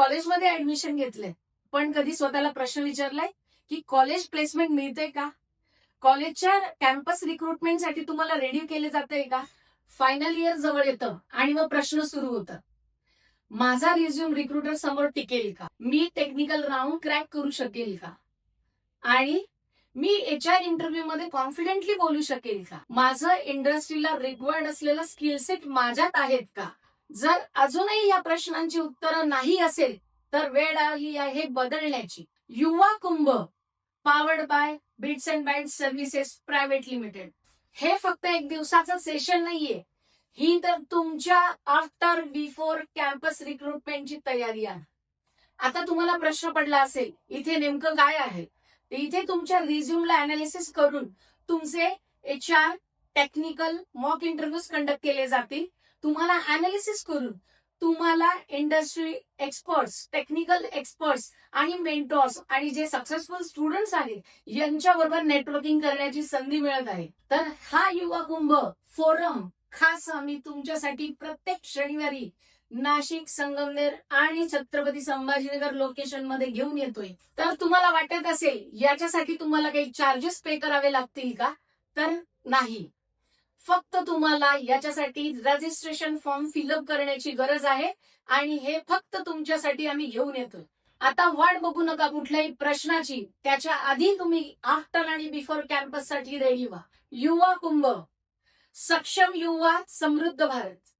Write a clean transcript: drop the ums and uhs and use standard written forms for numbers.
कॉलेजमध्ये ऍडमिशन घेतलंय, पण कधी स्वतःला प्रश्न विचारलाय की कॉलेज प्लेसमेंट मिळते का? कॉलेजच्या कॅम्पस रिक्रुटमेंटसाठी तुम्हाला रेडी केले जाते का? फायनल इयर जवळ येतं आणि मग प्रश्न सुरू होतात. माझा रिझ्यूम रिक्रुटर समोर टिकेल का? मी टेक्निकल राऊंड क्रॅक करू शकेल का? आणि मी HR इंटरव्ह्यू मध्ये कॉन्फिडेंटली बोलू शकेल का? माझं इंडस्ट्रीला रिक्वायर्ड असलेलं स्किल सेट माझ्यात आहेत का? जर अजूनही या प्रश्नांची उत्तरं नाही असेल तर वेळ आली आहे बदलण्याची. युवा Kumbh powered by bits and bytes services private limited. हे फक्त एक दिवसाचं सेशन नाहीये, ही तर तुमच्या आफ्टर बिफोर कॅम्पस रिक्रुटमेंटची तयारी आहे. आता तुम्हाला प्रश्न पडला असेल इथे नेमकं काय आहे? तर इथे तुमच्या रिझ्यूमला अनालिसिस करून तुमचे HR technical mock interviews conduct केले जातील. तुम्हाला अनालिसिस करून तुम्हाला इंडस्ट्री एक्सपर्ट्स, टेक्निकल एक्सपर्ट्स आणि मेंटॉर्स आणि जे सक्सेसफुल स्टुडंट्स आहेत यांच्याबरोबर नेटवर्किंग करण्याची संधी मिळत आहे. तर हा युवा कुंभ फोरम खास आम्ही तुमच्यासाठी प्रत्येक शनिवारी नाशिक, संगमनेर आणि छत्रपती संभाजीनगर लोकेशन मध्ये घेऊन येतोय. तर तुम्हाला वाटत असेल याच्यासाठी तुम्हाला काही चार्जेस पे करावे लागतील का? तर नाही. फक्त तुम्हाला याच्यासाठी रजिस्ट्रेशन फॉर्म फिलअप करण्याची गरज आहे आणि हे फक्त तुमच्यासाठी आम्ही घेऊन येतोय. आता वाट बघू नका कुठल्याही प्रश्नाची. त्याच्या आधी तुम्ही आफ्टर आणि बिफोर कॅम्पस साठी रेडी व्हा. युवा कुंभ, सक्षम युवा, समृद्ध भारत.